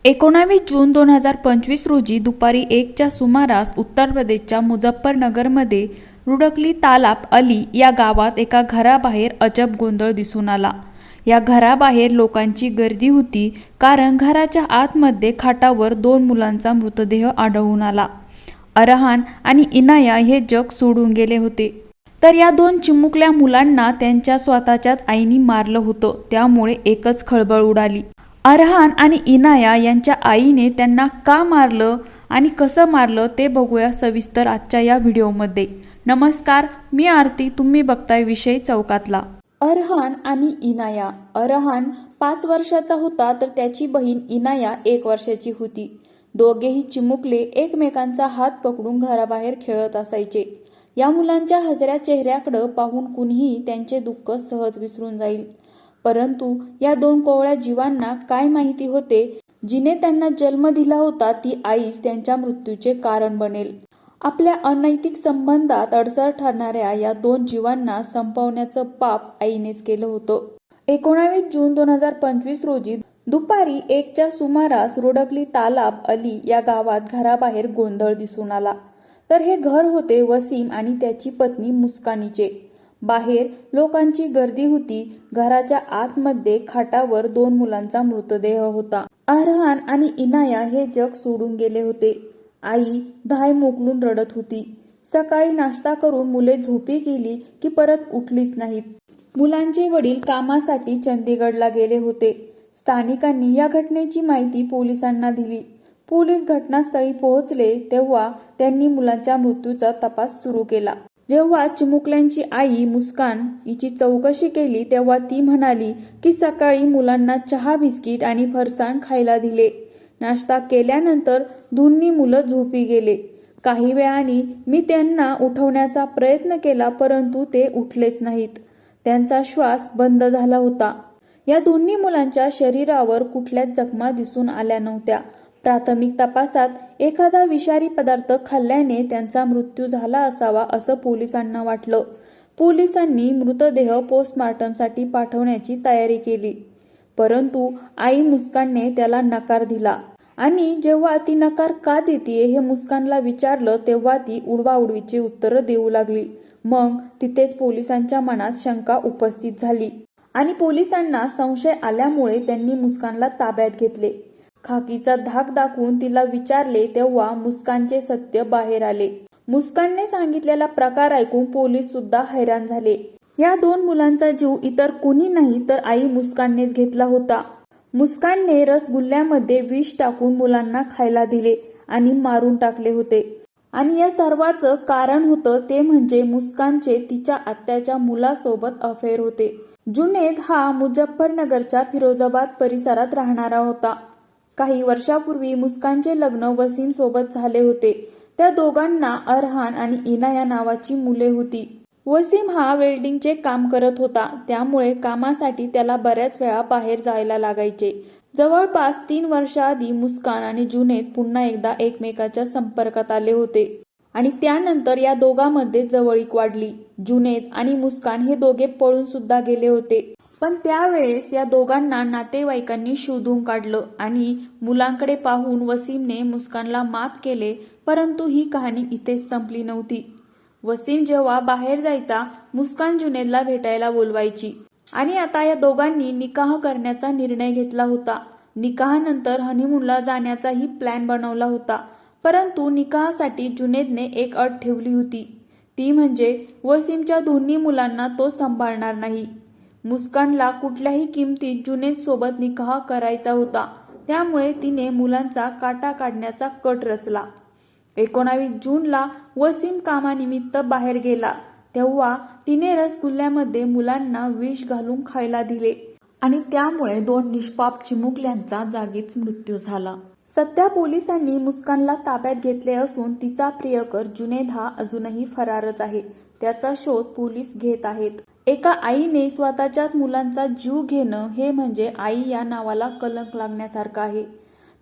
19 जून 2025 रोजी दुपारी 1च्या सुमारास उत्तर प्रदेशच्या मुझफ्फरनगरमध्ये रुडकली तालाब अली या गावात एका घराबाहेर अजब गोंधळ दिसून आला। या घराबाहेर लोकांची गर्दी होती, कारण घराच्या आतमध्ये खाटावर 2 मुलांचा मृतदेह आढळून आला। अरहान आणि इनाया हे जग सोडून गेले होते, तर या 2 चिमुकल्या मुलांना त्यांच्या स्वतःच्याच आईने मारलं होतं। त्यामुळे एकच खळबळ उडाली। अरहान आणि इनाया यांच्या आईने त्यांना का मारलं आणि कसं मारलं ते बघूया सविस्तर आजच्या या व्हिडिओमध्ये। नमस्कार, मी आरती, तुम्ही बघताय विषय चौकातला। अरहान आणि इनाया। अरहान 5 वर्षाचा होता, तर त्याची बहीण इनाया 1 वर्षाची होती। दोघेही चिमुकले एकमेकांचा हात पकडून घराबाहेर खेळत असायचे। या मुलांच्या हसऱ्या चेहऱ्याकडे पाहून कुणीही त्यांचे दुःख सहज विसरून जाईल, परंतु या 2 कोवळ्या जीवांना काय माहिती होते, जिने त्यांना जन्म दिला होता ती आईच त्यांच्या मृत्यूचे कारण बनेल। आपल्या अनैतिक संबंधात अडसर ठरणाऱ्या या 2 जीवांना संपवण्याचं पाप आईनेच केलं होतं। 19 जून 2025 रोजी दुपारी 1च्या सुमारास रुडकली तालाब अली या गावात घराबाहेर गोंधळ दिसून आला। तर हे घर होते वसीम आणि त्याची पत्नी मुस्कानीचे। बाहेर लोकांची गर्दी होती। घराच्या आतमध्ये खाटावर 2 मुलांचा मृतदेह होता। अरहान आणि इनाया हे जग सोडून गेले होते। आई धाय मोकलून रडत होती। सकाळी नाश्ता करून मुले झोपी गेली की परत उठलीच नाहीत। मुलांचे वडील कामासाठी चंदीगडला गेले होते। स्थानिकांनी या घटनेची माहिती पोलिसांना दिली। पोलीस घटनास्थळी पोहोचले तेव्हा त्यांनी मुलांच्या मृत्यूचा तपास सुरू केला। जेव्हा चिमुकल्यांची आई मुस्कान हिची चौकशी केली तेव्हा ती म्हणाली की सकाळी मुलांना चहा, बिस्किट आणि फरसाण खायला दिले। नाश्ता केल्यानंतर दोन्ही मुलं झोपी गेले। काही वेळाने मी त्यांना उठवण्याचा प्रयत्न केला, परंतु ते उठलेच नाहीत। त्यांचा श्वास बंद झाला होता। या दोन्ही मुलांच्या शरीरावर कुठल्याच जखमा दिसून आल्या नव्हत्या। प्राथमिक तपासात एखादा विषारी पदार्थ खाल्ल्याने त्यांचा मृत्यू झाला असावा असं पोलिसांना वाटलं। पोलिसांनी मृतदेह पोस्टमॉर्टमसाठी पाठवण्याची तयारी केली, परंतु आई मुस्कानने त्याला नकार दिला। आणि जेव्हा ती नकार का देतीये हे मुस्कानला विचारलं तेव्हा ती उडवाउडवीची उत्तरं देऊ लागली। मग तिथेच पोलिसांच्या मनात शंका उपस्थित झाली आणि पोलिसांना संशय आल्यामुळे त्यांनी मुस्कानला ताब्यात घेतले। खाकीचा धाक दाखवून तिला विचारले तेव्हा मुस्कानचे सत्य बाहेर आले। मुस्कानने सांगितलेला प्रकार ऐकून पोलीस सुद्धा हैराण झाले। या 2 मुलांचा जीव इतर कुणी नाही तर आई मुस्काननेच घेतला होता। मुस्कानने रसगुल्ल्यामध्ये विष टाकून मुलांना खायला दिले आणि मारून टाकले होते। आणि या सर्वाचं कारण होतं ते म्हणजे मुस्कानचे तिच्या आत्याच्या मुलासोबत अफेअर होते। जुनेद हा मुझफ्फरनगरच्या फिरोजाबाद परिसरात राहणारा होता। काही वर्षापूर्वी मुस्कानचे लग्न वसीम सोबत झाले होते। त्या दोघांना अरहान आणि इनाया नावाची मुले होती। वसीम हा वेल्डिंगचे काम करत होता, त्यामुळे कामासाठी त्याला बऱ्याच वेळा बाहेर जायला लागायचे। जवळपास 3 वर्षाआधी मुस्कान आणि जुनेद पुन्हा एकदा एकमेकाच्या संपर्कात आले होते आणि त्यानंतर या दोघांमध्ये जवळीक वाढली। जुनेद आणि मुस्कान हे दोघे पळून सुद्धा गेले होते, पण त्यावेळेस या दोघांना नातेवाईकांनी शोधून काढलं आणि मुलांकडे पाहून वसीमने मुस्कानला माफ केले। परंतु ही कहाणी इथेच संपली नव्हती। वसीम जेव्हा बाहेर जायचा, मुस्कान जुनेदला भेटायला बोलवायची आणि आता या दोघांनी निकाह करण्याचा निर्णय घेतला होता। निकाहानंतर हनीमूनला जाण्याचाही प्लॅन बनवला होता, परंतु निकाहासाठी जुनेदने एक अट ठेवली होती, ती म्हणजे वसीमच्या दोन्ही मुलांना तो सांभाळणार नाही। मुस्कानला कुठल्याही किमतीत जुनेद सोबत निकाह करायचा होता, त्यामुळे तिने मुलांचा काटा काढण्याचा कट रचला। 19 जूनला वसीम कामानिमित्त बाहेर गेला तेव्हा तिने रसगुल्ल्यामध्ये मुलांना विष घालून खायला दिले आणि त्यामुळे 2 निष्पाप चिमुकल्यांचा जागीच मृत्यू झाला। सध्या पोलिसांनी मुस्कानला ताब्यात घेतले असून तिचा प्रियकर जुनेद हा अजूनही फरारच आहे। त्याचा शोध पोलीस घेत आहेत। एका आईने स्वतःच्याच मुलांचा जीव घेणं हे म्हणजे आई या नावाला कलंक लागण्यासारखं आहे।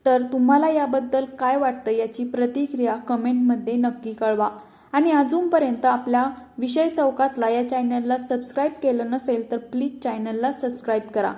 तर तुम्हाला याबद्दल काय वाटतं याची प्रतिक्रिया कमेंटमध्ये नक्की कळवा। आणि अजूनपर्यंत आपल्या विषय चौकातला या चॅनलला सबस्क्राईब केलं नसेल तर प्लीज चॅनलला सबस्क्राईब करा।